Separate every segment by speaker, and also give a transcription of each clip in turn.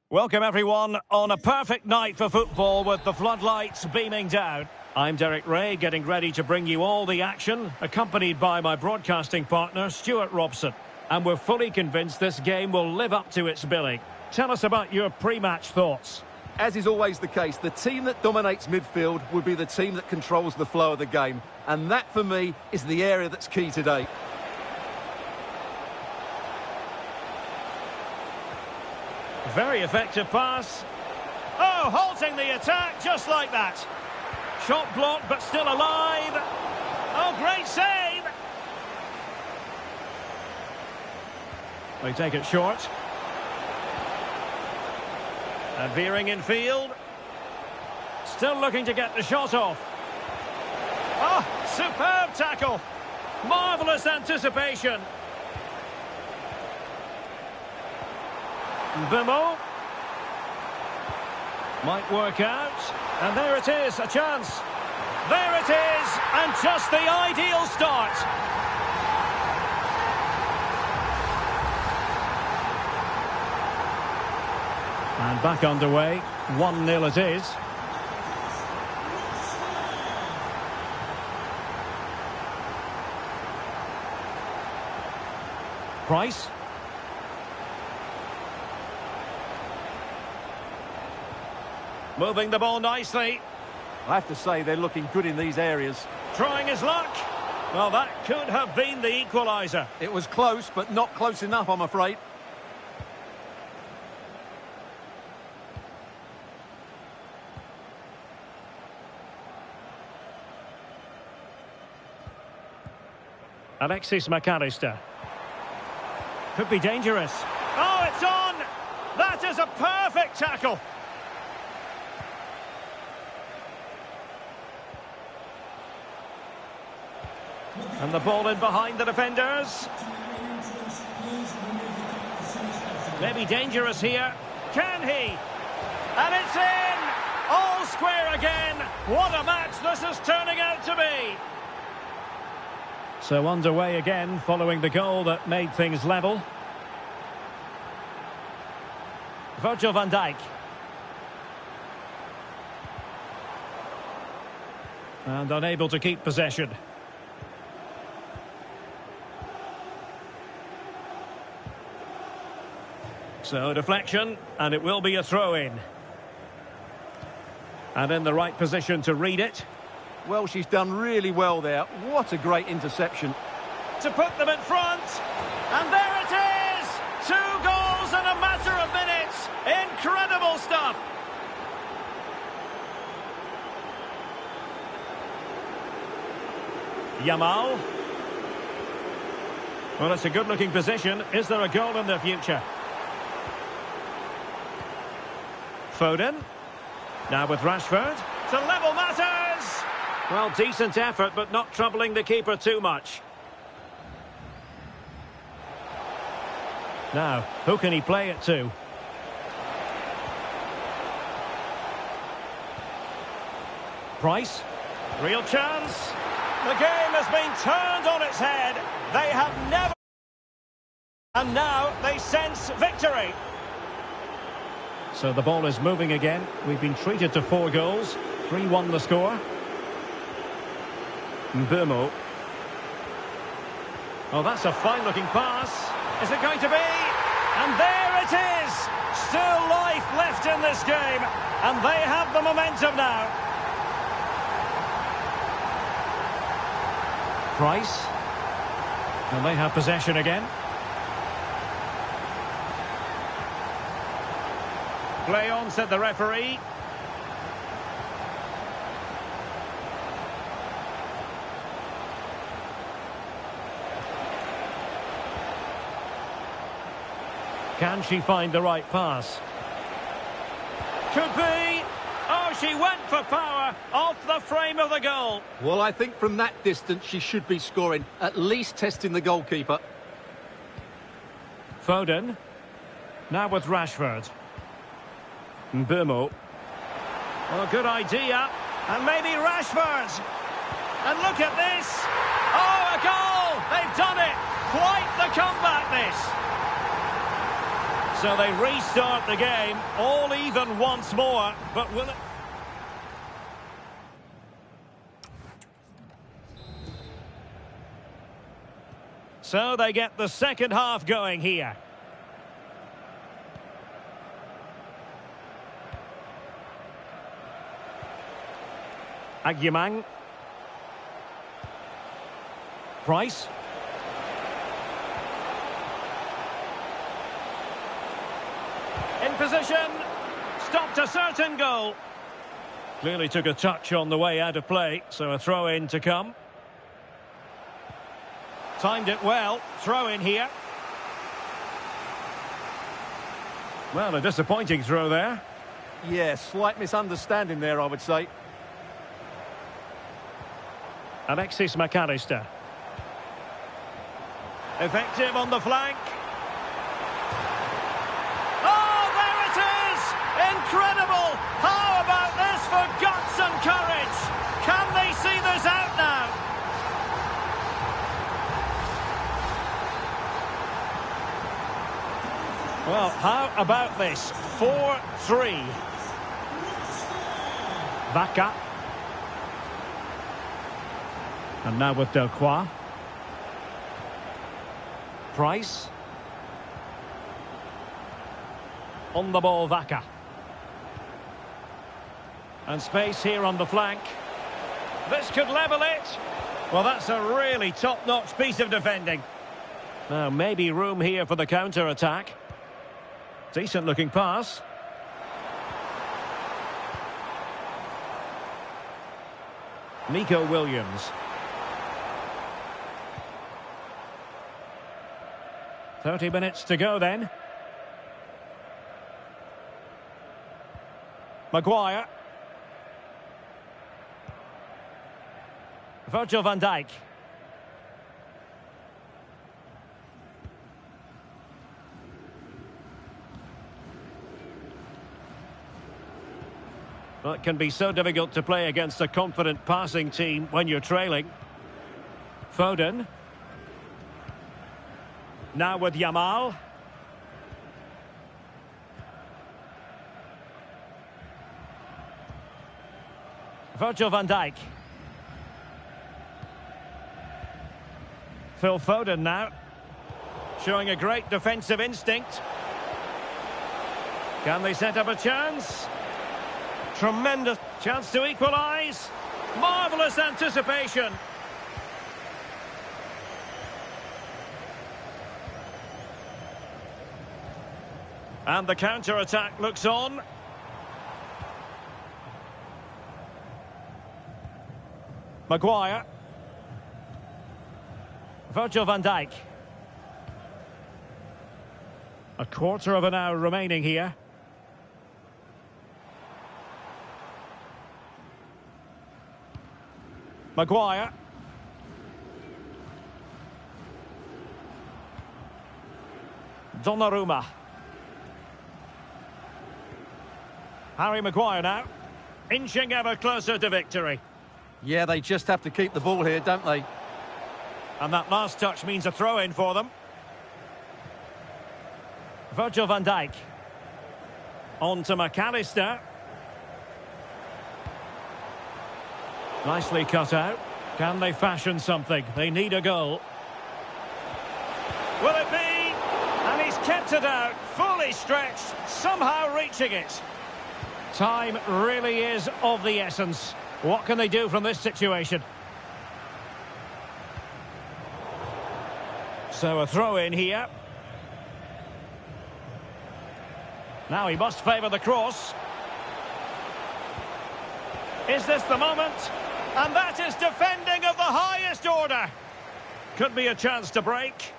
Speaker 1: Welcome everyone on a perfect night for football with the floodlights beaming down. I'm Derek Ray, getting ready to bring you all the action, accompanied by my broadcasting partner Stuart Robson. And we're fully convinced this game will live up to its billing. Tell us about your pre-match thoughts.
Speaker 2: As is always the case, the team that dominates midfield would be the team that controls the flow of the game. And that, for me, is the area that's key today.
Speaker 1: Very effective pass. Oh, halting the attack just like that. Shot blocked, but still alive. Oh, great save. They take it short. And veering in field. Still looking to get the shot off. Oh, superb tackle. Marvellous anticipation. Bimo. Might work out. And there it is, a chance. There it is, and just the ideal start. And back underway, 1-0 it is. Price. Moving the ball nicely.
Speaker 2: I have to say, they're looking good in these areas.
Speaker 1: Trying his luck. Well, that could have been the equaliser.
Speaker 2: It was close, but not close enough, I'm afraid.
Speaker 1: Alexis McAllister. Could be dangerous. Oh, it's on! That is a perfect tackle. And the ball in behind the defenders. Maybe dangerous here. Can he? And it's in! All square again. What a match this is turning out to be. So underway again following the goal that made things level. Virgil van Dijk. And unable to keep possession. So deflection, and it will be a throw-in. And in the right position to read it.
Speaker 2: Well, she's done really well there. What a great interception.
Speaker 1: To put them in front. And there it is! 2 goals in a matter of minutes. Incredible stuff. Yamal. Well, it's a good-looking position. Is there a goal in the future? Foden. Now with Rashford. To level matters! Well, decent effort, but not troubling the keeper too much. Now, who can he play it to? Price. Real chance. The game has been turned on its head. They have never... And now they sense victory. So the ball is moving again. We've been treated to 4 goals. 3-1 the score. Bimo. Oh, that's a fine-looking pass. Is it going to be? And there it is! Still life left in this game. And they have the momentum now. Price. And they have possession again. Play on, said the referee. Can she find the right pass? Could be. Oh, she went for power off the frame of the goal.
Speaker 2: Well, I think from that distance she should be scoring, at least testing the goalkeeper.
Speaker 1: Foden. Now with Rashford. Bimo. Well, a good idea. And maybe Rashford. And look at this. Oh, a goal! They've done it! Quite the comeback, this. So they restart the game, all even once more, but will it... So they get the second half going here. Agyemang. Price. In position. Stopped a certain goal. Clearly took a touch on the way out of play, so a throw-in to come. Timed it well. Throw-in here. Well, a disappointing throw there.
Speaker 2: Yeah, slight misunderstanding there, I would say.
Speaker 1: Alexis McAllister. Effective on the flank. Oh, there it is! Incredible! How about this for guts and courage? Can they see this out now? Well, how about this? 4-3. Vaca. And now with Delcroix. Price. On the ball, Vaca. And space here on the flank. This could level it. Well, that's a really top-notch piece of defending. Now, maybe room here for the counter-attack. Decent-looking pass. Nico Williams. 30 minutes to go then. Maguire. Virgil van Dijk. Well, it can be so difficult to play against a confident passing team when you're trailing. Foden. Now with Yamal. Virgil van Dijk. Phil Foden now. Showing a great defensive instinct. Can they set up a chance? Tremendous chance to equalise. Marvellous anticipation. And the counter-attack looks on. Maguire. Virgil van Dijk. A quarter of an hour remaining here. Maguire. Donnarumma. Harry Maguire now. Inching ever closer to victory.
Speaker 2: Yeah, they just have to keep the ball here, don't they?
Speaker 1: And that last touch means a throw-in for them. Virgil van Dijk. On to McAllister. Nicely cut out. Can they fashion something? They need a goal. Will it be? And he's kept it out, fully stretched, somehow reaching it. Time really is of the essence. What can they do from this situation? So a throw in here. Now he must favour the cross. Is this the moment? And that is defending of the highest order. Could be a chance to break.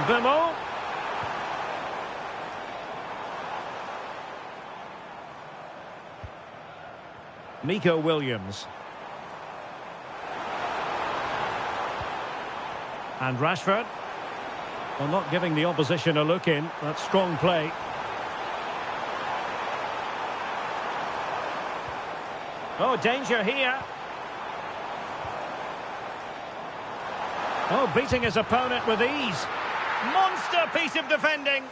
Speaker 1: Bimo. Nico Williams. And Rashford. Well, not giving the opposition a look in. That's strong play. Oh, danger here. Oh, beating his opponent with ease. Monster piece of defending.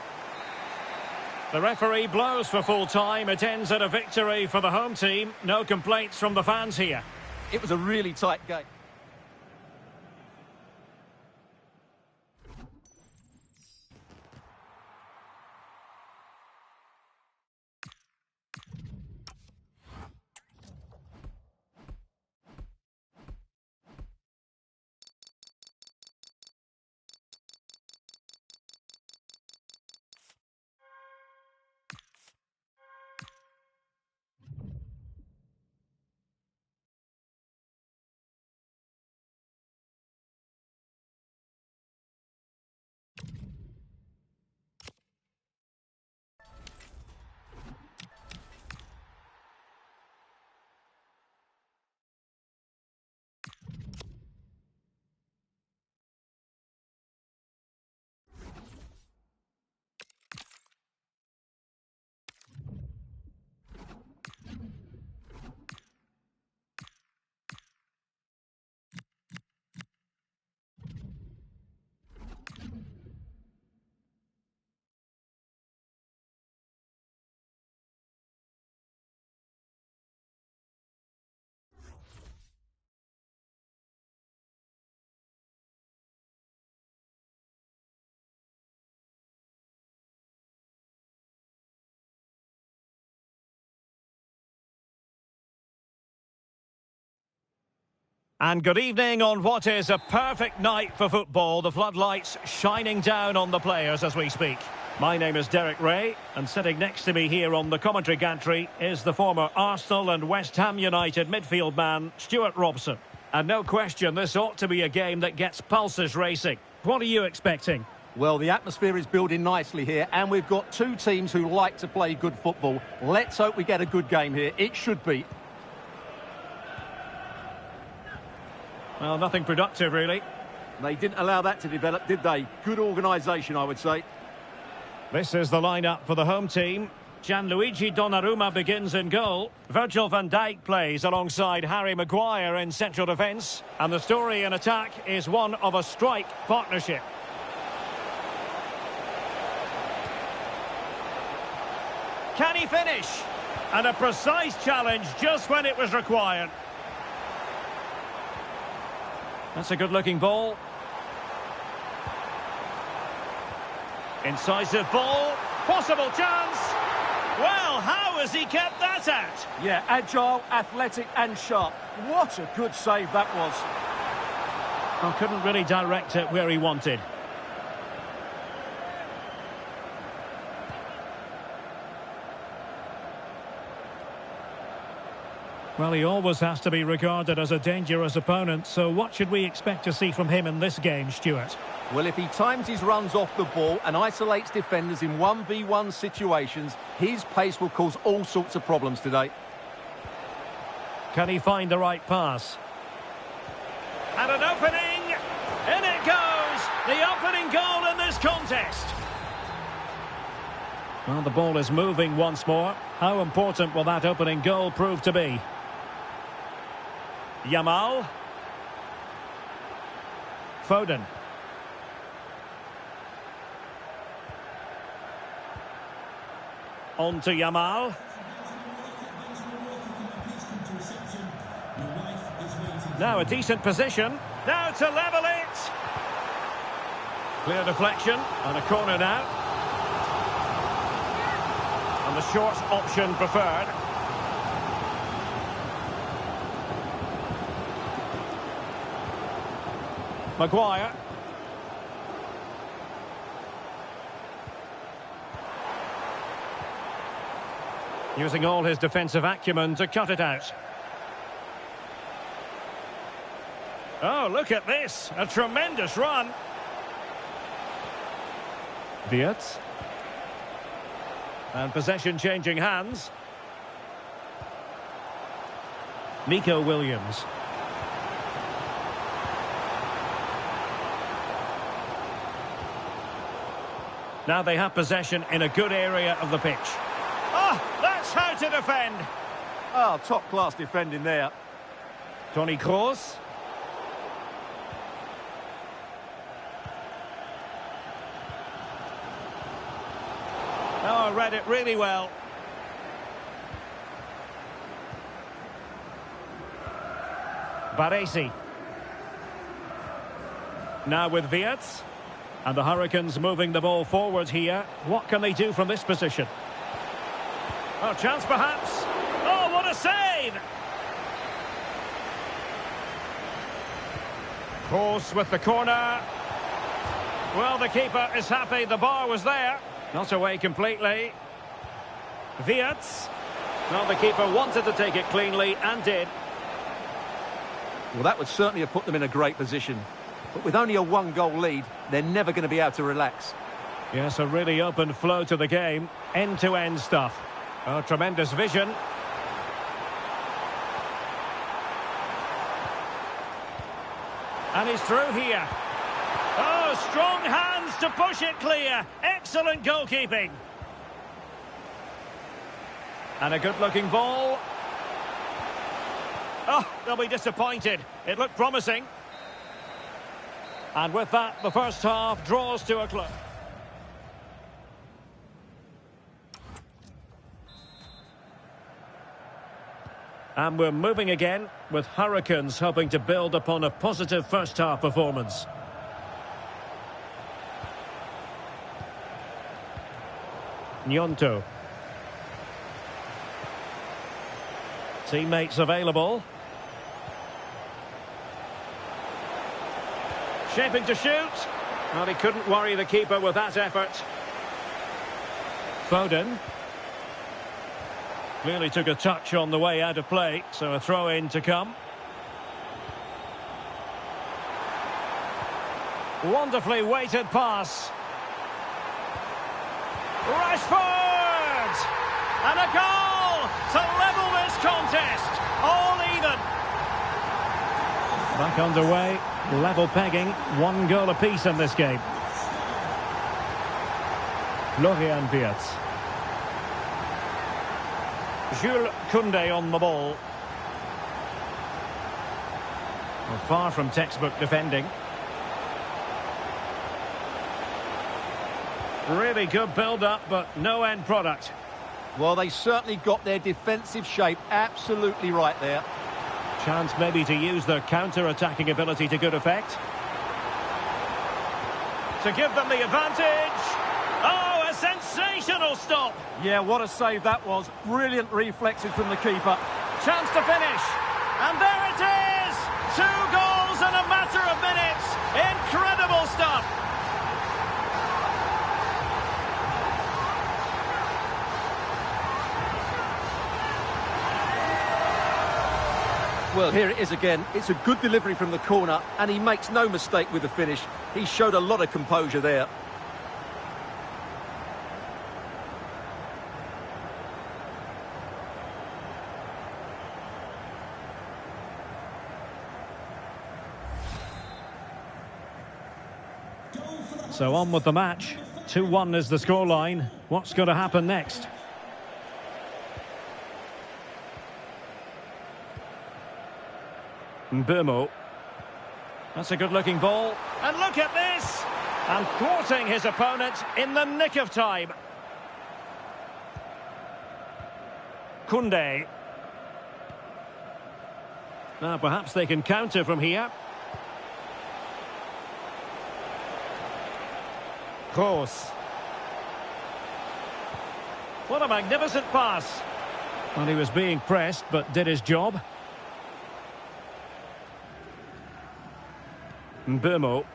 Speaker 1: The referee blows for full time. It ends at a victory for the home team. No complaints from the fans here.
Speaker 2: It was a really tight game.
Speaker 1: And good evening on what is a perfect night for football. The floodlights shining down on the players as we speak. My name is Derek Ray, and sitting next to me here on the commentary gantry is the former Arsenal and West Ham United midfield man, Stuart Robson. And no question, this ought to be a game that gets pulses racing. What are you expecting?
Speaker 2: Well, the atmosphere is building nicely here, and we've got two teams who like to play good football. Let's hope we get a good game here. It should be.
Speaker 1: Well, nothing productive, really.
Speaker 2: They didn't allow that to develop, did they? Good organisation, I would say.
Speaker 1: This is the lineup for the home team. Gianluigi Donnarumma begins in goal. Virgil van Dijk plays alongside Harry Maguire in central defence. And the story in attack is one of a strike partnership. Can he finish? And a precise challenge just when it was required. That's a good-looking ball. Incisive ball. Possible chance. Well, how has he kept that out?
Speaker 2: Yeah, agile, athletic and sharp. What a good save that was.
Speaker 1: Well, couldn't really direct it where he wanted. Well, he always has to be regarded as a dangerous opponent, so what should we expect to see from him in this game, Stuart?
Speaker 2: Well, if he times his runs off the ball and isolates defenders in 1v1 situations, his pace will cause all sorts of problems today.
Speaker 1: Can he find the right pass? And an opening! In it goes! The opening goal in this contest! Well, the ball is moving once more. How important will that opening goal prove to be? Yamal. Foden. On to Yamal. Now a decent position. Now to level it. Clear deflection and a corner now. And the short option preferred. Maguire. Using all his defensive acumen to cut it out. Oh, look at this. A tremendous run. VIDS. And possession changing hands. Nico Williams. Now they have possession in a good area of the pitch. Oh, that's how to defend.
Speaker 2: Oh, top-class defending there.
Speaker 1: Toni Kroos. Oh, read it really well. Baresi. Now with VIDS. And the Hurricanes moving the ball forward here. What can they do from this position? Oh, chance perhaps. Oh, what a save! Course with the corner. Well, the keeper is happy the bar was there. Not away completely. VIDS. Well, the keeper wanted to take it cleanly and did.
Speaker 2: Well, that would certainly have put them in a great position. But with only a one-goal lead, they're never going to be able to relax.
Speaker 1: Yes, a really open flow to the game. End-to-end stuff. Oh, tremendous vision. And he's through here. Oh, strong hands to push it clear. Excellent goalkeeping. And a good-looking ball. Oh, they'll be disappointed. It looked promising. And with that, the first half draws to a close. And we're moving again, with Hurricanes hoping to build upon a positive first half performance. Gnonto. Teammates available. Shaping to shoot. Well, he couldn't worry the keeper with that effort. Foden. Clearly took a touch on the way out of play, so a throw-in to come. Wonderfully weighted pass. Rashford! And a goal to level this contest. All even. Back underway. Level pegging, 1 goal apiece in this game. Florian Wirtz. Jules Koundé on the ball. Well, far from textbook defending. Really good build-up, but no end product.
Speaker 2: Well, they certainly got their defensive shape absolutely right there.
Speaker 1: Chance maybe to use their counter-attacking ability to good effect. To give them the advantage. Oh, a sensational stop.
Speaker 2: Yeah, what a save that was. Brilliant reflexes from the keeper.
Speaker 1: Chance to finish. And there it is! 2 goals in a matter of minutes. Incredible stuff.
Speaker 2: Well, here it is again. It's a good delivery from the corner, and he makes no mistake with the finish. He showed a lot of composure there.
Speaker 1: So on with the match. 2-1 is the scoreline. What's going to happen next? Mbeumo. That's a good-looking ball. And look at this! And thwarting his opponent in the nick of time. Koundé. Now perhaps they can counter from here. Kroos. What a magnificent pass. Well, he was being pressed, but did his job. Mbeumo.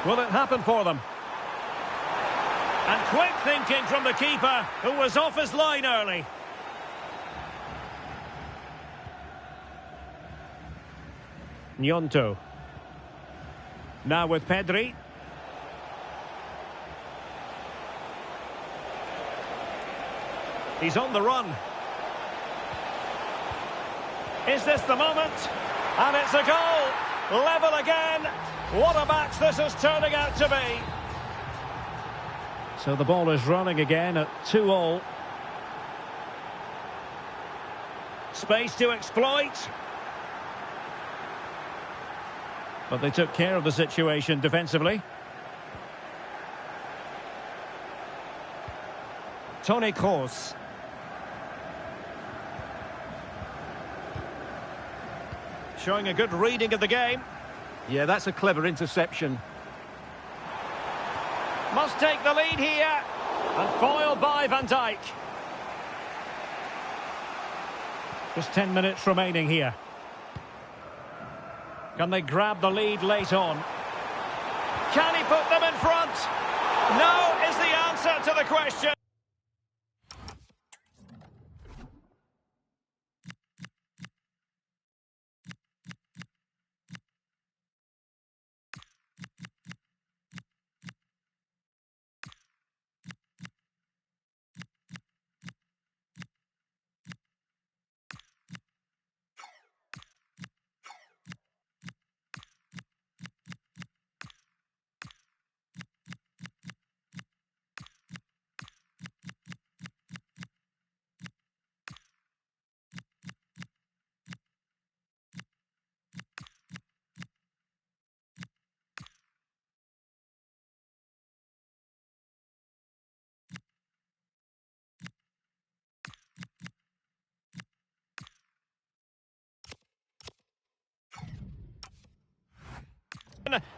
Speaker 1: Will it happen for them? And quick thinking from the keeper, who was off his line early. Gnonto. Now with Pedri. He's on the run. Is this the moment? And it's a goal. Level again. What a match this is turning out to be. So the ball is running again at 2-2. Space to exploit. But they took care of the situation defensively. Toni Kroos. Showing a good reading of the game.
Speaker 2: Yeah, that's a clever interception.
Speaker 1: Must take the lead here. And foiled by Van Dijk. Just 10 minutes remaining here. Can they grab the lead late on? Can he put them in front? No is the answer to the question.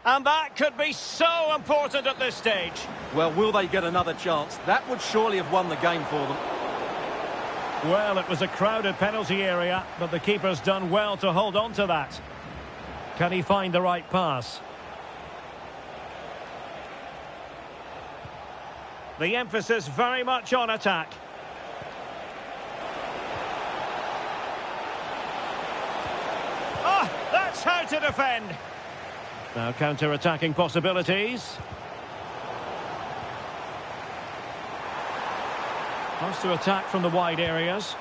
Speaker 1: And that could be so important at this stage.
Speaker 2: Well, will they get another chance? That would surely have won the game for them.
Speaker 1: Well, it was a crowded penalty area, but the keeper's done well to hold on to that. Can he find the right pass? The emphasis very much on attack. Oh, that's how to defend. Now counter-attacking possibilities. Wants to attack from the wide areas.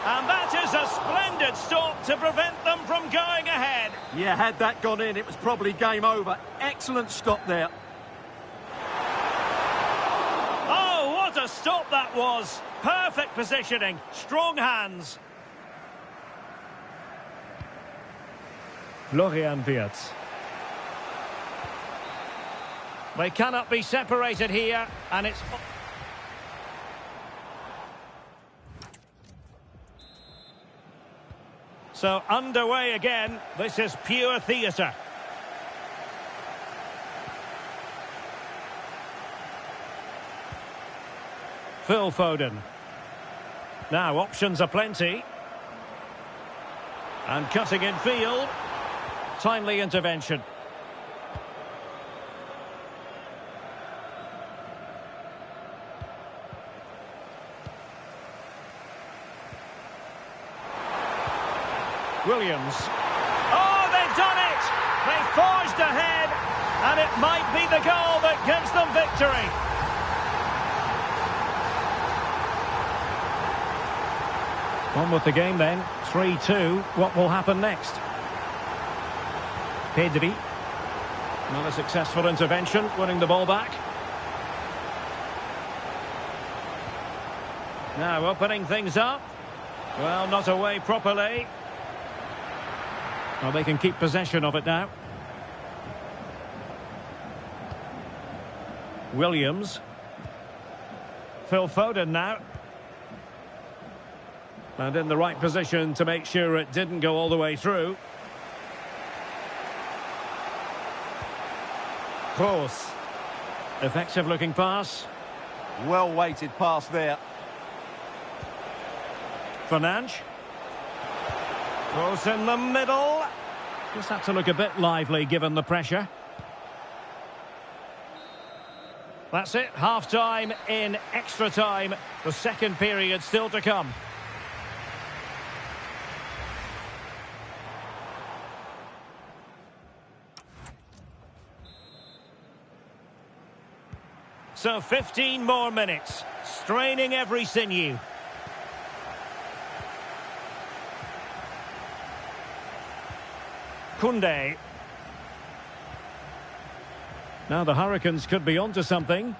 Speaker 1: And that is a splendid stop to prevent them from going ahead.
Speaker 2: Yeah, had that gone in, it was probably game over. Excellent stop there.
Speaker 1: Oh, what a stop that was. Perfect positioning, strong hands. Florian VIDS. They cannot be separated here, and it's... So underway again. This is pure theatre. Phil Foden. Now options are plenty. And cutting in field. Timely intervention. Williams. Oh, they've done it! They forged ahead, and it might be the goal that gives them victory. On with the game then, 3-2. What will happen next? Pedri. Another successful intervention, winning the ball back. Now opening things up. Well, not away properly. Well, they can keep possession of it now. Williams. Phil Foden now. And in the right position to make sure it didn't go all the way through. Kroos. Effective looking pass.
Speaker 2: Well weighted pass there.
Speaker 1: Fernandes. Kroos in the middle. Just had to look a bit lively given the pressure. That's it, half-time in extra time. The second period still to come. So 15 more minutes, straining every sinew. Koundé. Now the Hurricanes could be onto something.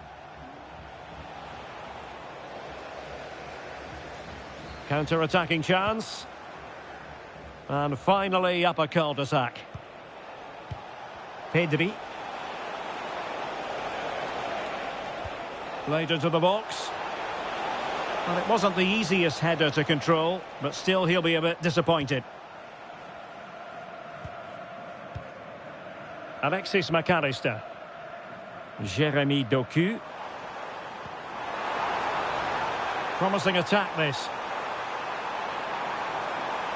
Speaker 1: Counter-attacking chance. And finally up a cul-de-sac. Pedri. Played into the box. Well, it wasn't the easiest header to control, but still he'll be a bit disappointed. Alexis McAllister. Jeremy Doku. Promising attack, this.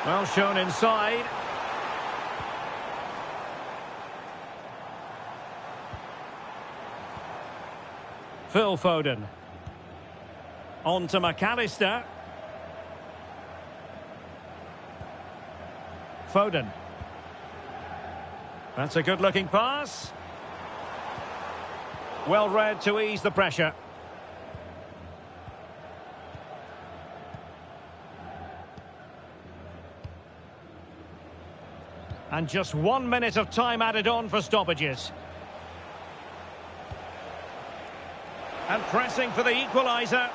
Speaker 1: Well shown inside. Phil Foden. On to McAllister. Foden. That's a good-looking pass. Well read to ease the pressure. And just 1 minute of time added on for stoppages. And pressing for the equaliser.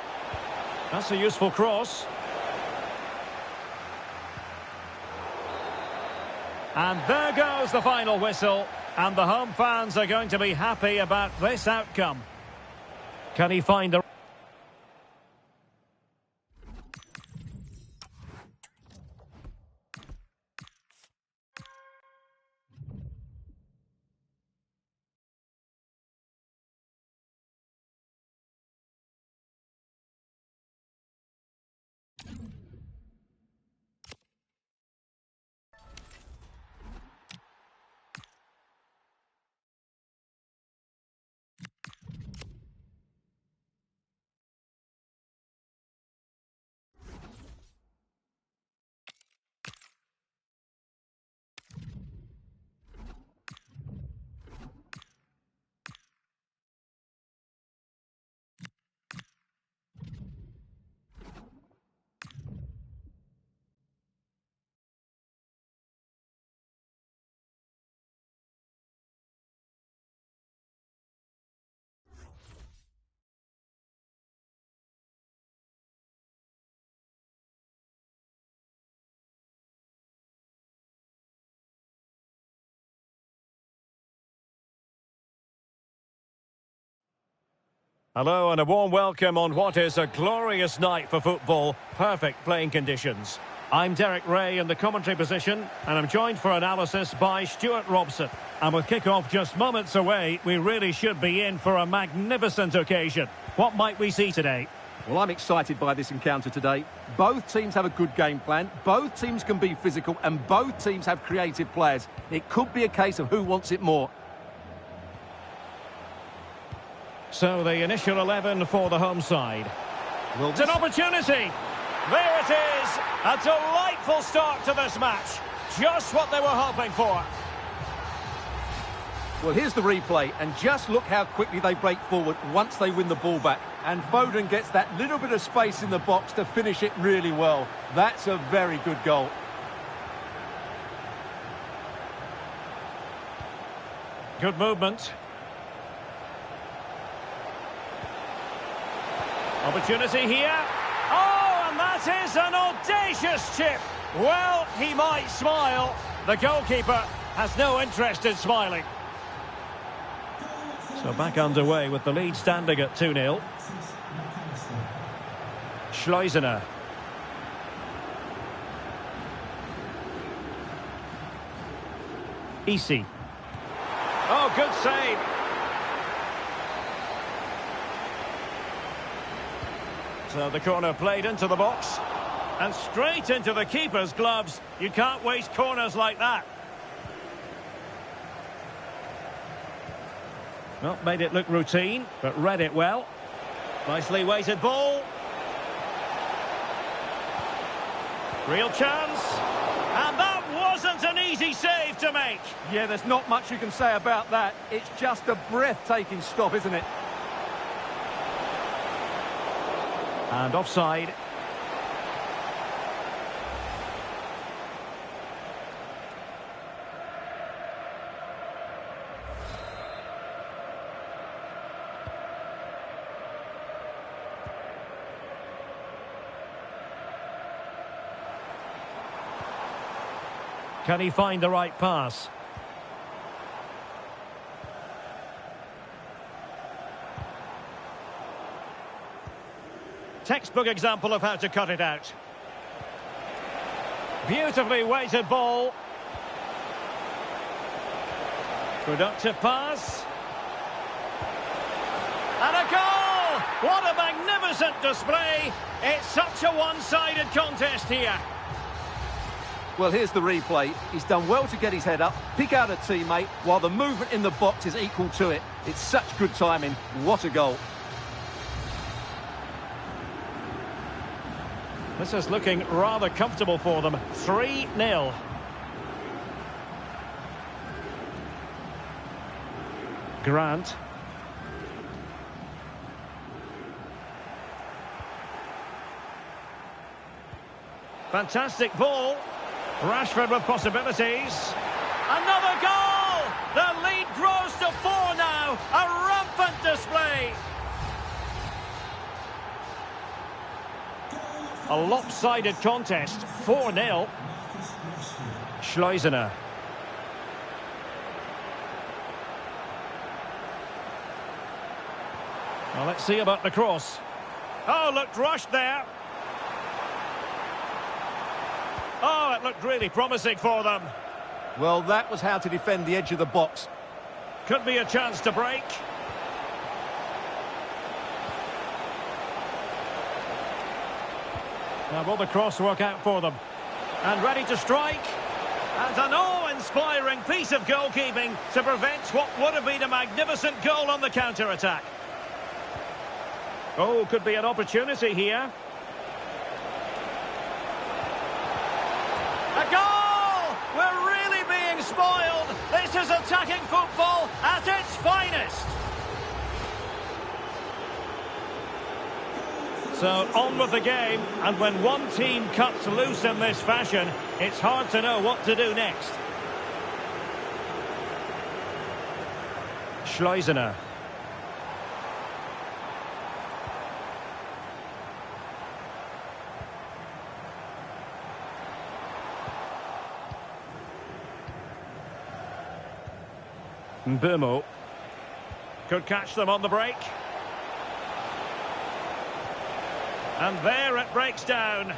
Speaker 1: That's a useful cross. And there goes the final whistle. And the home fans are going to be happy about this outcome. Can he find the... Hello and a warm welcome on what is a glorious night for football. Perfect playing conditions. I'm Derek Ray in the commentary position, and I'm joined for analysis by Stuart Robson. And with kick-off just moments away, we really should be in for a magnificent occasion. What might we see today?
Speaker 2: Well, I'm excited by this encounter today. Both teams have a good game plan, both teams can be physical, and both teams have creative players. It could be a case of who wants it more.
Speaker 1: So the initial 11 for the home side.
Speaker 2: Well,
Speaker 1: it's an opportunity. There it is. A delightful start to this match. Just what they were hoping for.
Speaker 2: Well, here's the replay, and just look how quickly they break forward once they win the ball back. And Foden gets that little bit of space in the box to finish it really well. That's a very good goal.
Speaker 1: Good movement. Opportunity here. Oh, and that is an audacious chip. Well, he might smile. The goalkeeper has no interest in smiling. So back underway with the lead standing at 2-0. Schleusener. Easy. Oh, good save. So the corner played into the box. And straight into the keeper's gloves. You can't waste corners like that. Well, made it look routine, but read it well. Nicely weighted ball. Real chance. And that wasn't an easy save to make.
Speaker 2: Yeah, there's not much you can say about that. It's just a breathtaking stop, isn't it?
Speaker 1: And offside. Can he find the right pass? textbook example of how to cut it out. Beautifully weighted ball. Productive pass. And a goal! What a magnificent display! It's such a one-sided contest here.
Speaker 2: Well, here's the replay. He's done well to get his head up, pick out a teammate, while the movement in the box is equal to it. It's such good timing. What a goal.
Speaker 1: This is looking rather comfortable for them. 3-0. Grant. Fantastic ball. Rashford with possibilities. Another goal! The lead grows to 4 now. A rampant display. A lopsided contest. 4-0. Schleusener. Well, let's see about the cross. Oh, looked rushed there. Oh, it looked really promising for them.
Speaker 2: Well, that was how to defend the edge of the box.
Speaker 1: Could be a chance to break. Now will the cross work out for them? And ready to strike. And an awe-inspiring piece of goalkeeping to prevent what would have been a magnificent goal on the counter-attack. Oh, could be an opportunity here. A goal! We're really being spoiled. This is attacking football at its finest. So on with the game, and when one team cuts loose in this fashion, it's hard to know what to do next. Schleusener. Mbeumo could catch them on the break. And there it breaks down.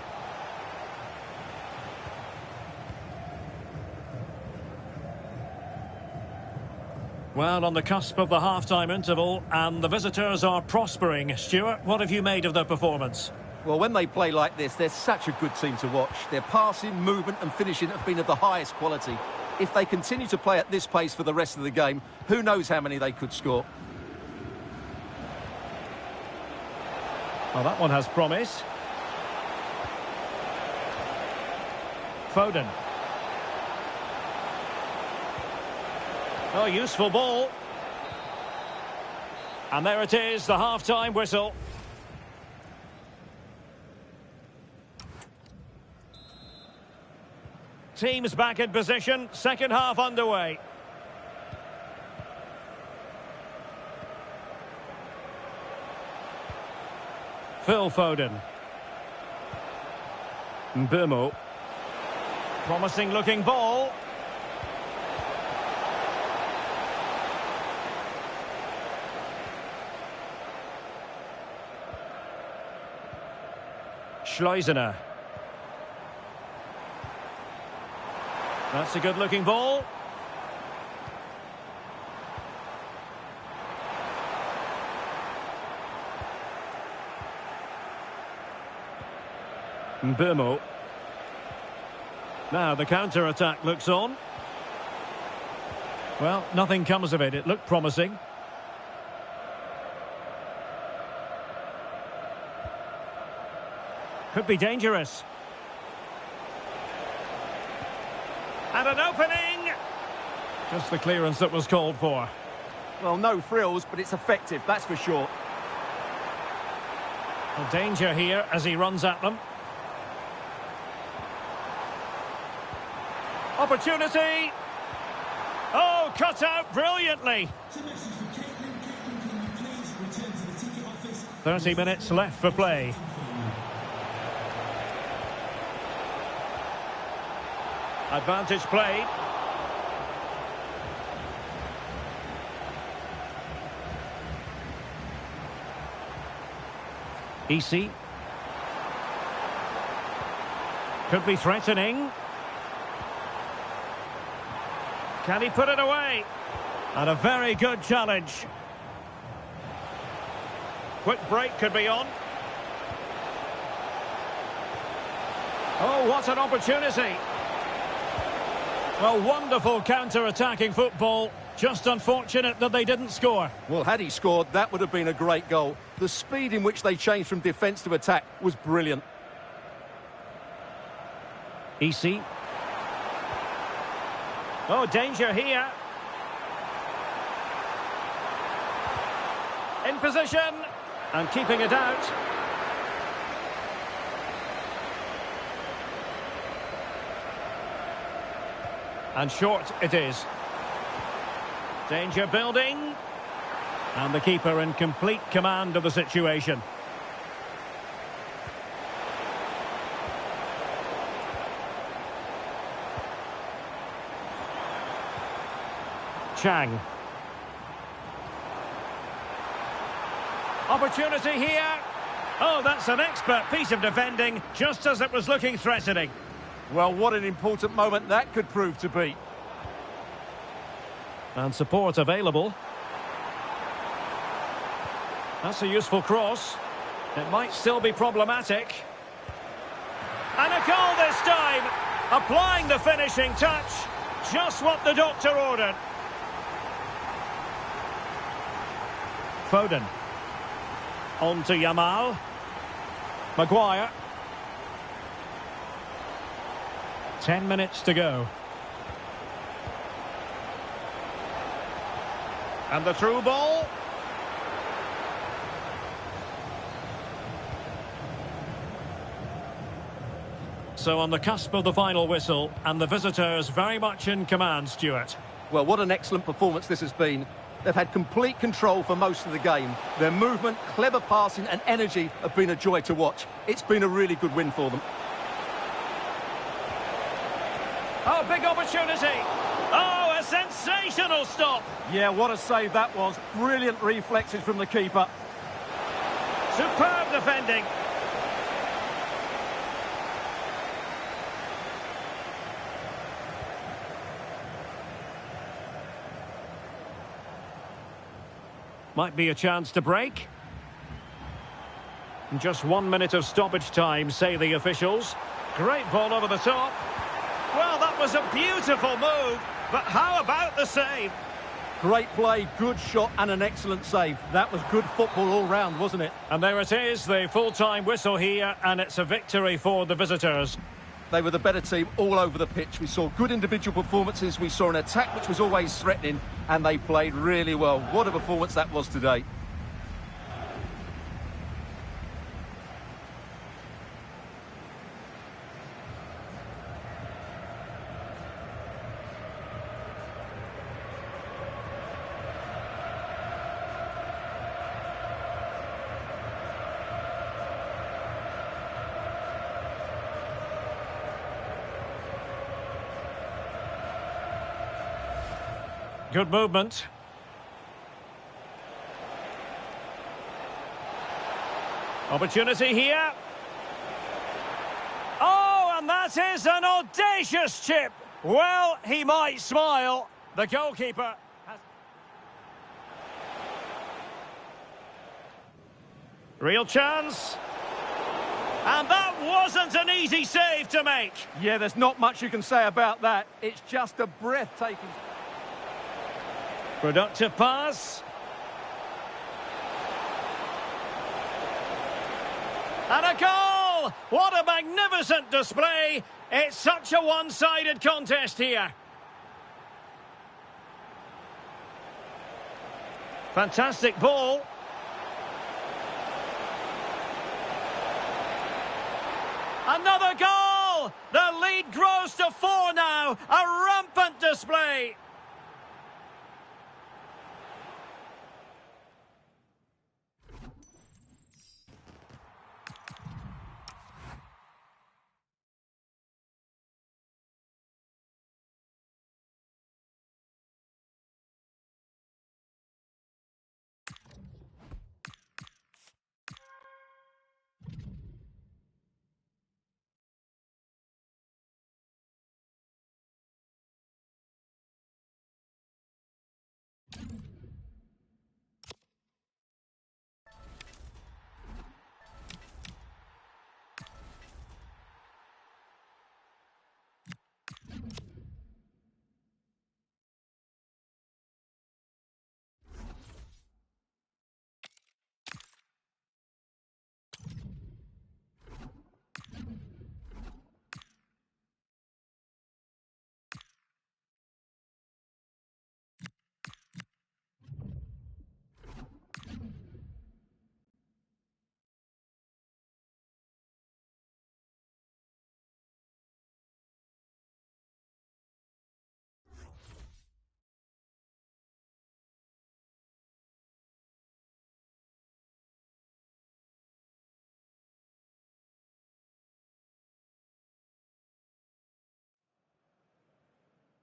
Speaker 1: Well, on the cusp of the half-time interval, and the visitors are prospering. Stuart, what have you made of their performance?
Speaker 2: Well, when they play like this, they're such a good team to watch. Their passing, movement and finishing have been of the highest quality. If they continue to play at this pace for the rest of the game, who knows how many they could score.
Speaker 1: Well, that one has promise. Foden. Oh, useful ball. And there it is, the half-time whistle. Teams back in position, second half underway. Phil Foden. Mbeumo. Promising looking ball. Schleusener. That's a good-looking ball. Mbeumo. Now the counter-attack looks on. Well, nothing comes of it. It looked promising. Could be dangerous. And an opening! Just the clearance that was called for.
Speaker 2: Well, no frills, but it's effective, that's for sure.
Speaker 1: A danger here as he runs at them. Opportunity! Oh, cut out brilliantly! 30 minutes left for play. Advantage played. Easy. Could be threatening. Can he put it away? And a very good challenge. Quick break could be on. Oh, what an opportunity. Well, wonderful counter-attacking football. Just unfortunate that they didn't score.
Speaker 2: Well, had he scored, that would have been a great goal. The speed in which they changed from defence to attack was brilliant.
Speaker 1: EC. Oh, danger here. In position. And keeping it out. And short it is. Danger building. And the keeper in complete command of the situation. Chang. Opportunity here. Oh, that's an expert piece of defending, just as it was looking threatening.
Speaker 2: Well, what an important moment that could prove to be.
Speaker 1: And support available. That's a useful cross. It might still be problematic. And a goal this time. Applying the finishing touch. Just what the doctor ordered. Foden. On to Yamal. Maguire. 10 minutes to go. And the through ball. So on the cusp of the final whistle, and the visitors very much in command, Stuart.
Speaker 2: Well, what an excellent performance this has been. They've had complete control for most of the game. Their movement, clever passing and energy have been a joy to watch. It's been a really good win for them.
Speaker 1: Oh, big opportunity. Oh, a sensational stop.
Speaker 2: Yeah, what a save that was. Brilliant reflexes from the keeper.
Speaker 1: Superb defending. Might be a chance to break. Just 1 minute of stoppage time, say the officials. Great ball over the top. Well, that was a beautiful move, but how about the save?
Speaker 2: Great play, good shot and an excellent save. That was good football all round, wasn't it?
Speaker 1: And there it is, the full-time whistle here, and it's a victory for the visitors.
Speaker 2: They were the better team all over the pitch. We saw good individual performances. We saw an attack which was always threatening, and they played really well. What a performance that was today.
Speaker 1: Good movement. Opportunity here. Oh, and that is an audacious chip. Well, he might smile. The goalkeeper has... Real chance. And that wasn't an easy save to make.
Speaker 2: Yeah, there's not much you can say about that. It's just a breathtaking...
Speaker 1: Productive pass. And a goal! What a magnificent display! It's such a one-sided contest here. Fantastic ball. Another goal! The lead grows to 4 now. A rampant display.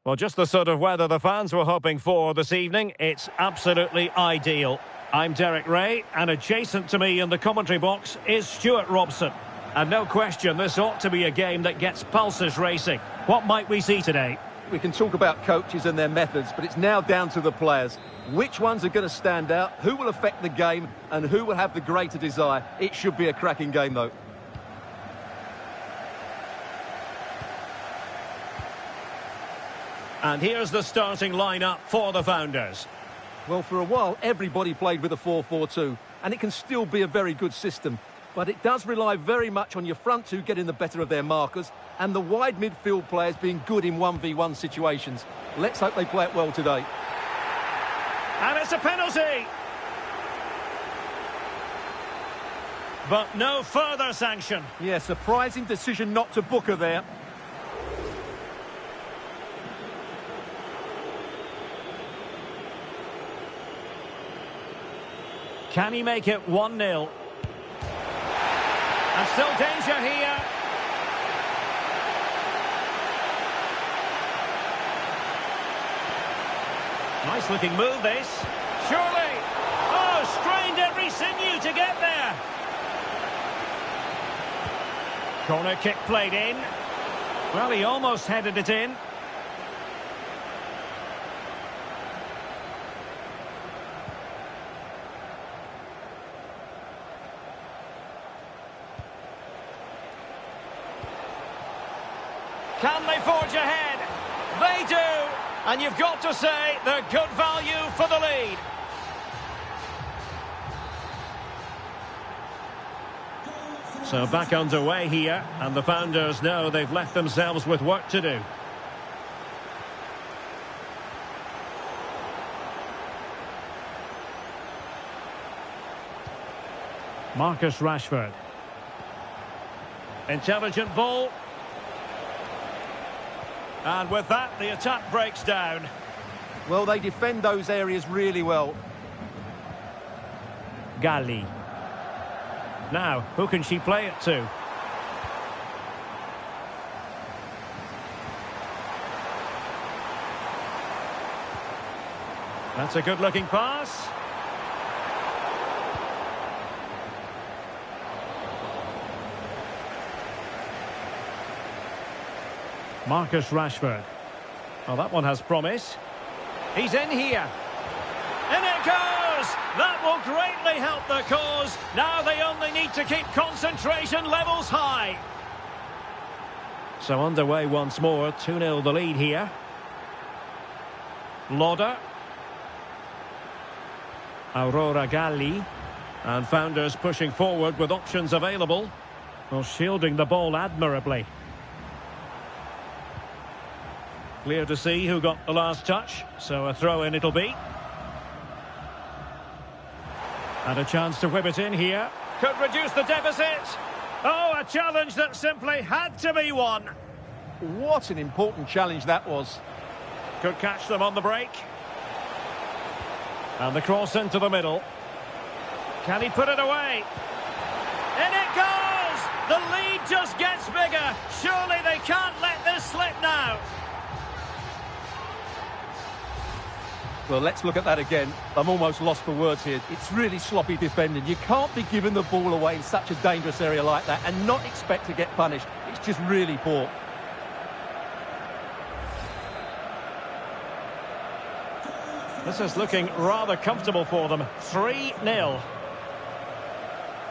Speaker 1: Well, just the sort of weather the fans were hoping for this evening. It's absolutely ideal. I'm Derek Ray, and adjacent to me in the commentary box is Stuart Robson. And no question, this ought to be a game that gets pulses racing. What might we see today?
Speaker 2: We can talk about coaches and their methods, but it's now down to the players. Which ones are going to stand out, who will affect the game, and who will have the greater desire? It should be a cracking game, though.
Speaker 1: And here's the starting lineup for the Founders.
Speaker 2: Well, for a while, everybody played with a 4-4-2, and it can still be a very good system. But it does rely very much on your front two getting the better of their markers, and the wide midfield players being good in 1v1 situations. Let's hope they play it well today.
Speaker 1: And it's a penalty! But no further sanction.
Speaker 2: Yeah, surprising decision not to book her there.
Speaker 1: Can he make it 1-0? And still danger here. Nice looking move this. Surely. Oh, strained every sinew to get there. Corner kick played in. Well, he almost headed it in. Can they forge ahead? They do! And you've got to say they're good value for the lead. So back underway here, and the Founders know they've left themselves with work to do. Marcus Rashford. Intelligent ball. And with that, the attack breaks down.
Speaker 2: Well, they defend those areas really well.
Speaker 1: Galli. Now, who can she play it to? That's a good-looking pass. Marcus Rashford. Oh, that one has promise. He's in here. In it goes! That will greatly help the cause. Now they only need to keep concentration levels high. So underway once more. 2-0 the lead here. Lauder. Aurora Galli. And Founders pushing forward with options available. Well, shielding the ball admirably. Clear to see who got the last touch, so a throw-in it'll be. And a chance to whip it in here. Could reduce the deficit. Oh, a challenge that simply had to be won.
Speaker 2: What an important challenge that was.
Speaker 1: Could catch them on the break. And the cross into the middle. Can he put it away? In it goes! The lead just gets bigger. Surely they can't let this slip now.
Speaker 2: Well, let's look at that again. I'm almost lost for words here. It's really sloppy defending. You can't be giving the ball away in such a dangerous area like that and not expect to get punished. It's just really poor.
Speaker 1: This is looking rather comfortable for them. 3-0.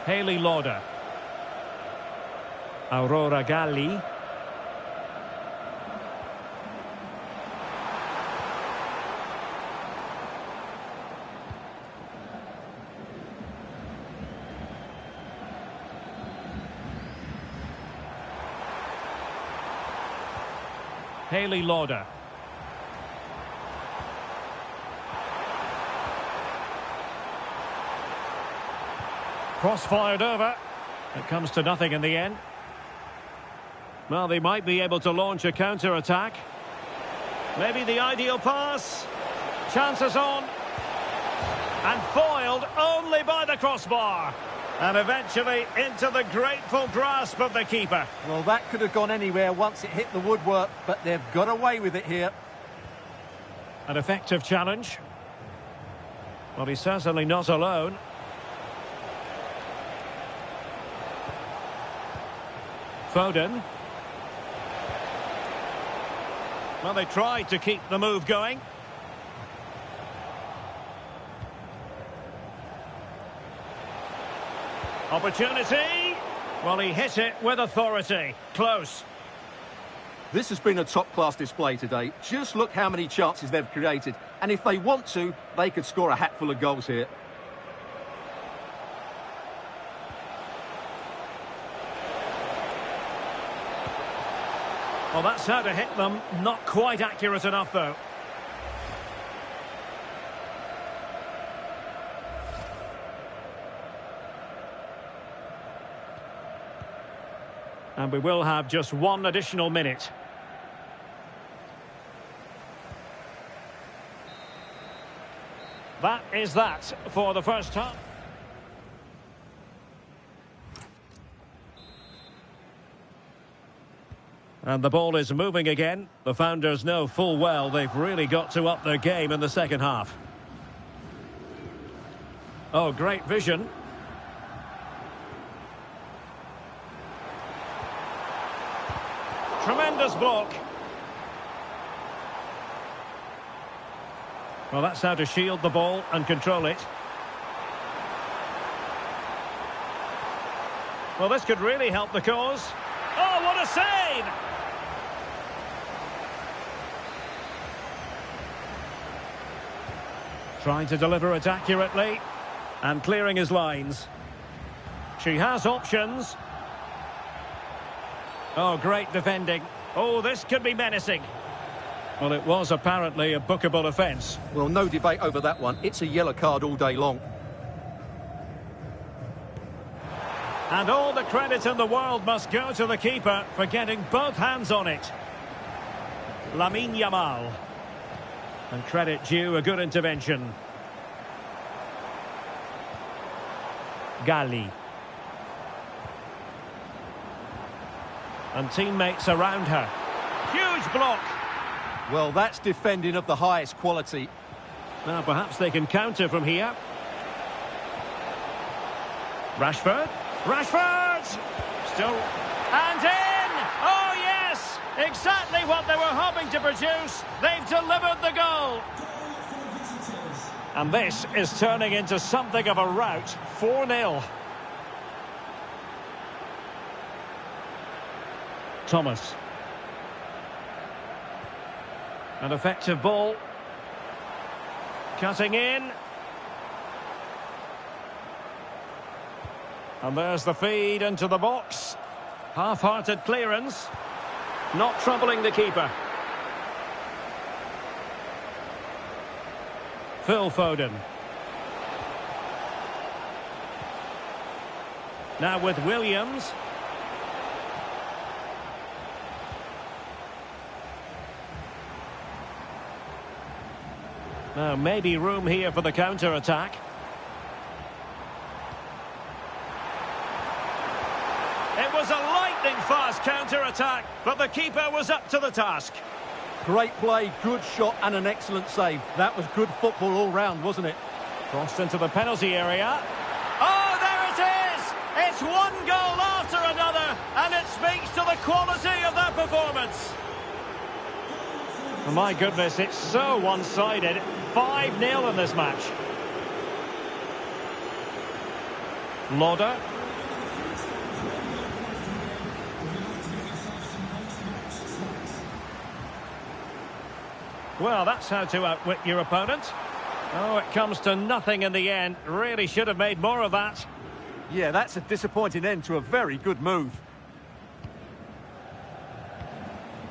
Speaker 1: Haley Lauder. Aurora Galli. Haley Lauder. Cross fired over. It comes to nothing in the end. Well, they might be able to launch a counter-attack. Maybe the ideal pass. Chances on. And foiled only by the crossbar. And eventually into the grateful grasp of the keeper.
Speaker 2: Well, that could have gone anywhere once it hit the woodwork, but they've got away with it here.
Speaker 1: An effective challenge. Well, he's certainly not alone. Foden. Well, they tried to keep the move going. Opportunity. Well, he hit it with authority. Close.
Speaker 2: This has been a top-class display today. Just look how many chances they've created. And if they want to, they could score a hatful of goals here.
Speaker 1: Well, that's how to hit them. Not quite accurate enough, though. And we will have just one additional minute. That is that for the first half. And the ball is moving again. The founders know full well they've really got to up their game in the second half. Oh, great vision. Tremendous block. Well, that's how to shield the ball and control it. Well, this could really help the cause. Oh, what a save! Trying to deliver it accurately and clearing his lines. She has options. Oh, great defending. Oh, this could be menacing. Well, it was apparently a bookable offence.
Speaker 2: Well, no debate over that one. It's a yellow card all day long.
Speaker 1: And all the credit in the world must go to the keeper for getting both hands on it. Lamine Yamal. And credit due, a good intervention. Gali. And teammates around her. Huge block.
Speaker 2: Well, that's defending of the highest quality.
Speaker 1: Now, perhaps they can counter from here. Rashford. Rashford! Still... And in! Oh, yes! Exactly what they were hoping to produce. They've delivered the goal. And this is turning into something of a rout. 4-0. Thomas. An effective ball. Cutting in. And there's the feed into the box. Half-hearted clearance. Not troubling the keeper. Phil Foden. Now with Williams. Now maybe room here for the counter-attack. It was a lightning-fast counter-attack, but the keeper was up to the task.
Speaker 2: Great play, good shot and an excellent save. That was good football all round, wasn't it?
Speaker 1: Crossed into the penalty area. Oh, there it is! It's one goal after another, and it speaks to the quality of that performance. Oh, my goodness, it's so one-sided. 5-0 in this match. Lauder. Well, that's how to outwit your opponent. Oh, it comes to nothing in the end. Really should have made more of that.
Speaker 2: Yeah, that's a disappointing end to a very good move.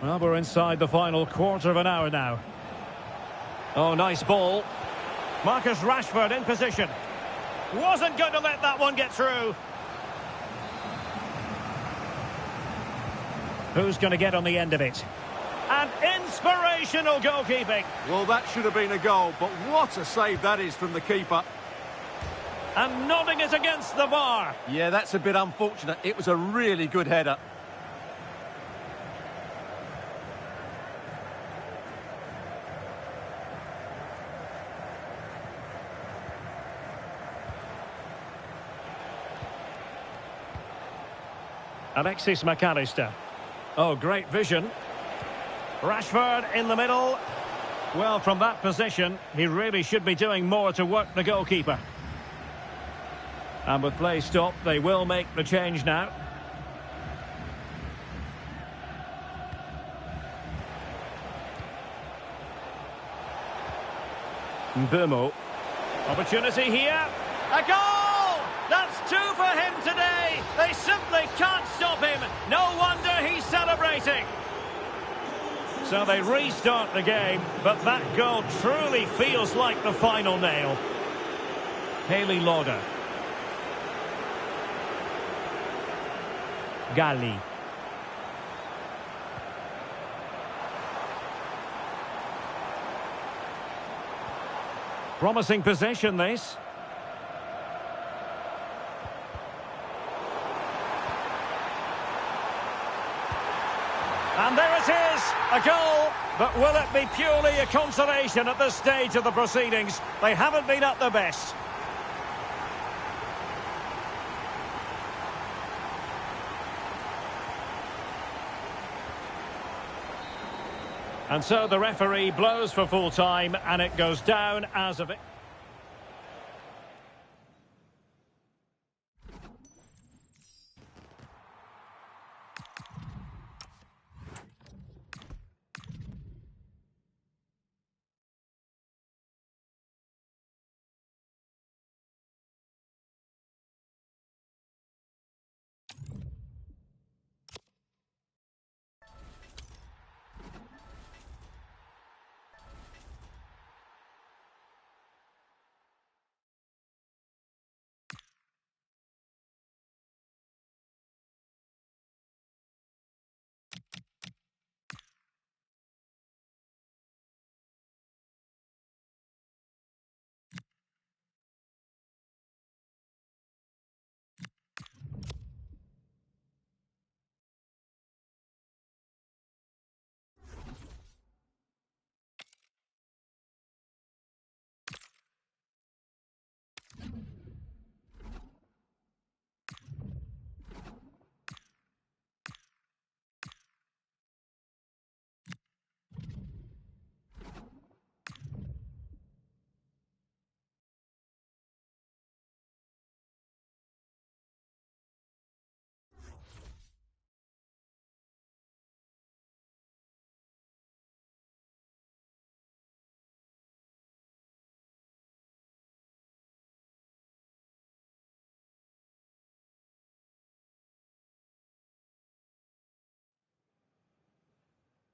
Speaker 1: Well, we're inside the final quarter of an hour now. Oh, nice ball. Marcus Rashford in position. Wasn't going to let that one get through. Who's going to get on the end of it? And inspirational goalkeeping.
Speaker 2: Well, that should have been a goal, but what a save that is from the keeper.
Speaker 1: And nodding it against the bar.
Speaker 2: Yeah, that's a bit unfortunate. It was a really good header.
Speaker 1: Alexis McAllister. Oh, great vision. Rashford in the middle. Well, from that position, he really should be doing more to work the goalkeeper. And with play stopped, they will make the change now. Mbumo. Opportunity here. A goal! That's two for him today. They simply can't stop him. No wonder he's celebrating. So they restart the game, but that goal truly feels like the final nail. Haley Lauder. Galli. Promising possession, this. And there it is, a goal. But will it be purely a consolation at this stage of the proceedings? They haven't been at their best. And so the referee blows for full time, and it goes down as a victory.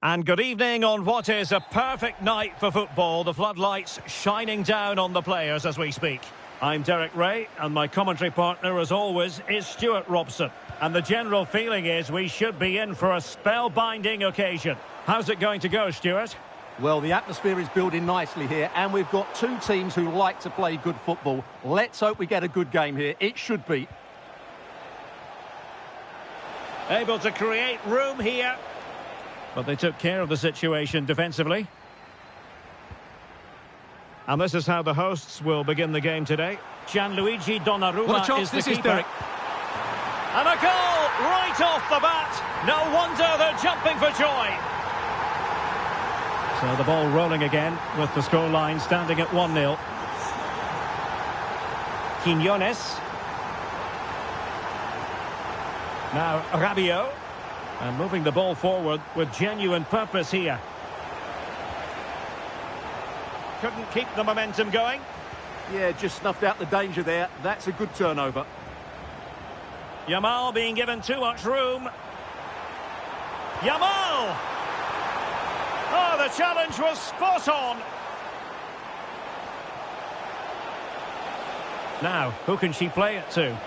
Speaker 1: And good evening on what is a perfect night for football. The floodlights shining down on the players as we speak. I'm Derek Ray, and my commentary partner, as always, is Stuart Robson. And the general feeling is we should be in for a spellbinding occasion. How's it going to go, Stuart?
Speaker 2: Well, the atmosphere is building nicely here, and we've got two teams who like to play good football. Let's hope we get a good game here. It should be.
Speaker 1: Able to create room here. But they took care of the situation defensively. And this is how the hosts will begin the game today. Gianluigi Donnarumma is the keeper. And a goal right off the bat. No wonder they're jumping for joy. So the ball rolling again with the scoreline standing at 1-0. Quiñones. Now Rabiot. And moving the ball forward with genuine purpose here. Couldn't keep the momentum going.
Speaker 2: Yeah, just snuffed out the danger there. That's a good turnover.
Speaker 1: Yamal being given too much room. Yamal! Oh, the challenge was spot on. Now, who can she play it to?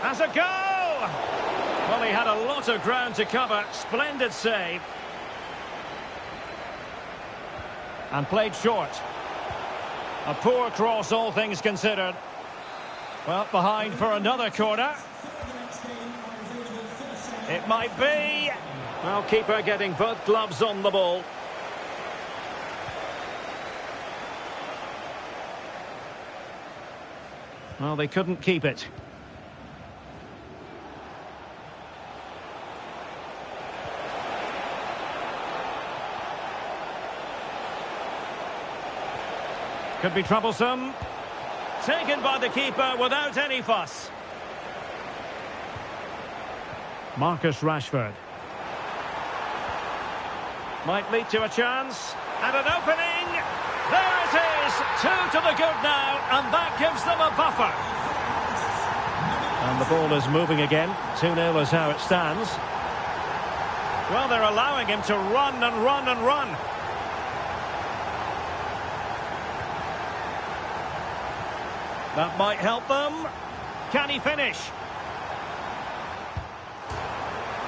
Speaker 1: Has a go! Well, he had a lot of ground to cover. Splendid save. And played short. A poor cross, all things considered. Well, behind for another corner. It might be. Well, keeper getting both gloves on the ball. Well, they couldn't keep it. Could be troublesome. Taken by the keeper without any fuss. Marcus Rashford. Might lead to a chance. And an opening. There it is. 2 to the good now. And that gives them a buffer. And the ball is moving again. 2-0 is how it stands. Well, they're allowing him to run and run and run. That might help them. Can he finish?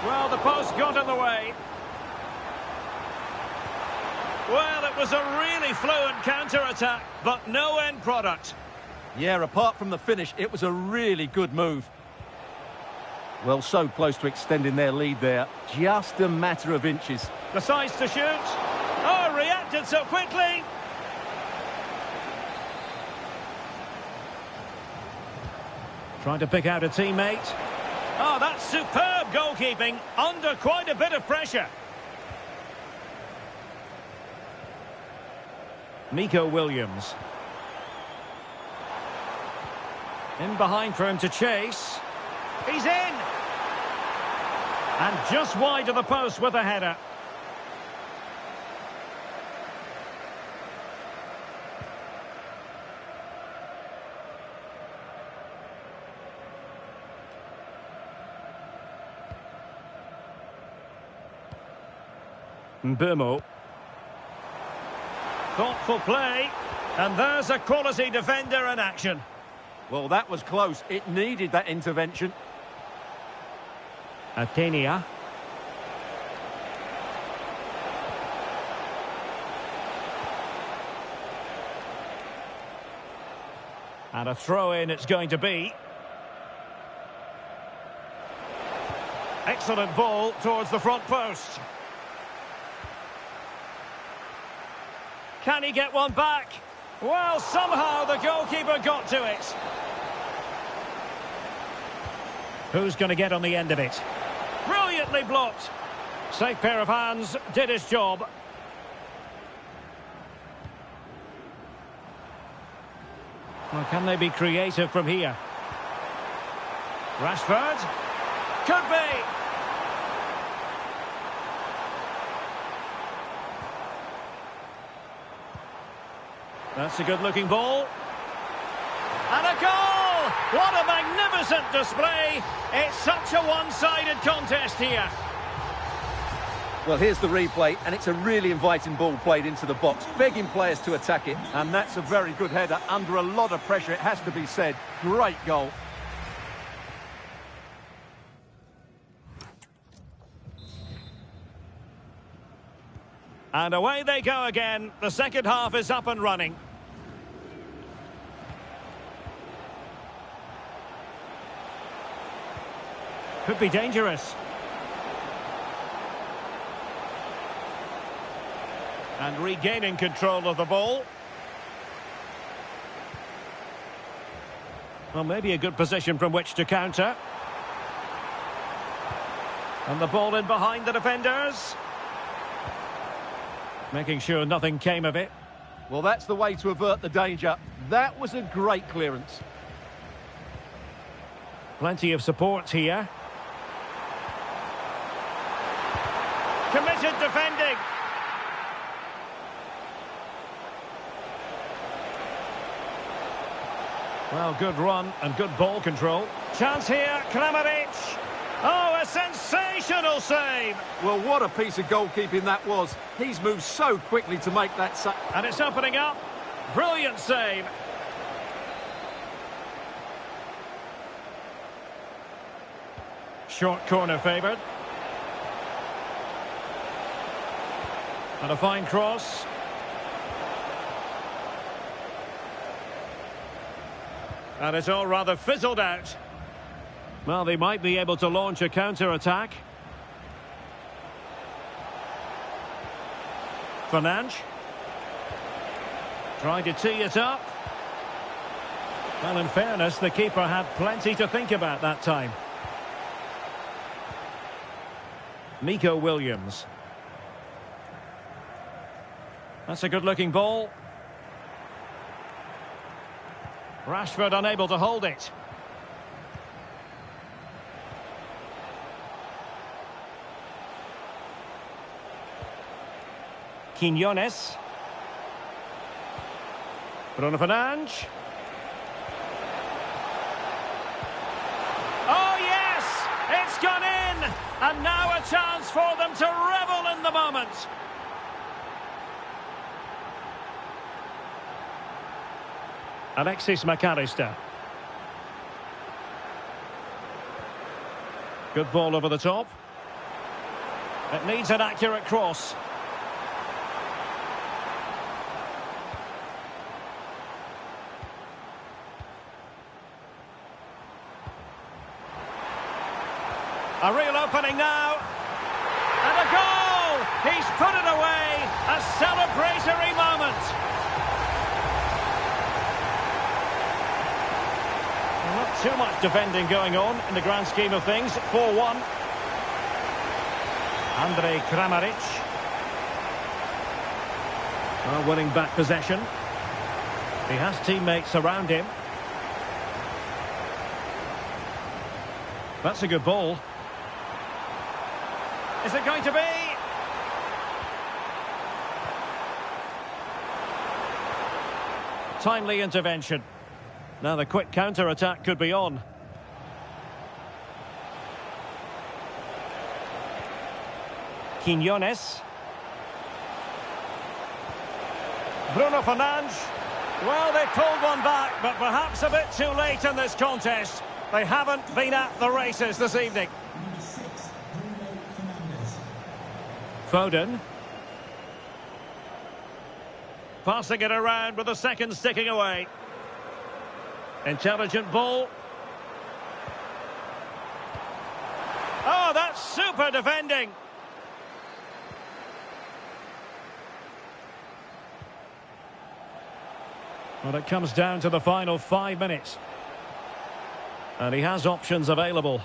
Speaker 1: Well, the post got in the way. Well, it was a really fluent counter-attack, but no end product.
Speaker 2: Yeah, apart from the finish, it was a really good move. Well, so close to extending their lead there. Just a matter of inches.
Speaker 1: Decides to shoot. Oh, reacted so quickly. Trying to pick out a teammate. Oh, that's superb goalkeeping under quite a bit of pressure. Nico Williams. In behind for him to chase. He's in! And just wide of the post with a header. Mbumo. Thoughtful play. And there's a quality defender in action.
Speaker 2: Well, that was close. It needed that intervention.
Speaker 1: Atenia. And a throw-in it's going to be. Excellent ball towards the front post. Can he get one back? Well, somehow the goalkeeper got to it. Who's going to get on the end of it? Brilliantly blocked. Safe pair of hands, did his job. Well, can they be creative from here? Rashford? Could be! That's a good-looking ball. And a goal! What a magnificent display! It's such a one-sided contest here.
Speaker 2: Well, here's the replay, and it's a really inviting ball played into the box, begging players to attack it. And that's a very good header, under a lot of pressure, it has to be said. Great goal.
Speaker 1: And away they go again. The second half is up and running. Could be dangerous. And regaining control of the ball. Well, maybe a good position from which to counter. And the ball in behind the defenders. Making sure nothing came of it.
Speaker 2: Well, that's the way to avert the danger. That was a great clearance.
Speaker 1: Plenty of support here. Committed defending. Well, good run and good ball control. Chance here, Kramaric. Oh, a sensational save.
Speaker 2: Well, what a piece of goalkeeping that was. He's moved so quickly to make that save.
Speaker 1: And it's opening up. Brilliant save. Short corner favoured. And a fine cross. And it's all rather fizzled out. Well, they might be able to launch a counter-attack. Fernandes. Trying to tee it up. Well, in fairness, the keeper had plenty to think about that time. Nico Williams. That's a good-looking ball. Rashford unable to hold it. Quinones. Bruno Fernandes. Oh yes! It's gone in! And now a chance for them to revel in the moment. Alexis McAllister. Good ball over the top. It needs an accurate cross. A real opening now. And a goal! He's put it away. A celebratory moment. Not too much defending going on in the grand scheme of things. 4-1. Andrej Kramaric. Winning back possession. He has teammates around him. That's a good ball. Is it going to be? Timely intervention. Now the quick counter-attack could be on. Quinones. Bruno Fernandes. Well, they pulled one back, but perhaps a bit too late in this contest. They haven't been at the races this evening. Foden. Passing it around with a second sticking away. Intelligent ball. Oh, that's super defending. Well, it comes down to the final 5 minutes. And he has options available.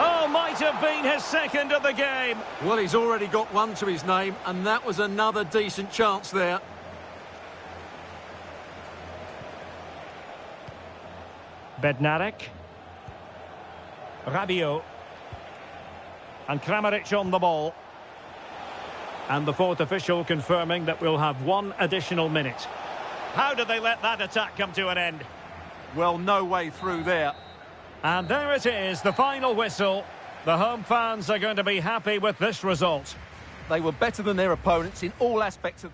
Speaker 1: Oh, might have been his second of the game.
Speaker 2: Well, he's already got one to his name, and that was another decent chance there.
Speaker 1: Bednarek. Rabiot. And Kramaric on the ball. And the fourth official confirming that we'll have one additional minute. How did they let that attack come to an end?
Speaker 2: Well, no way through there.
Speaker 1: And there it is, the final whistle. The home fans are going to be happy with this result.
Speaker 2: They were better than their opponents in all aspects of...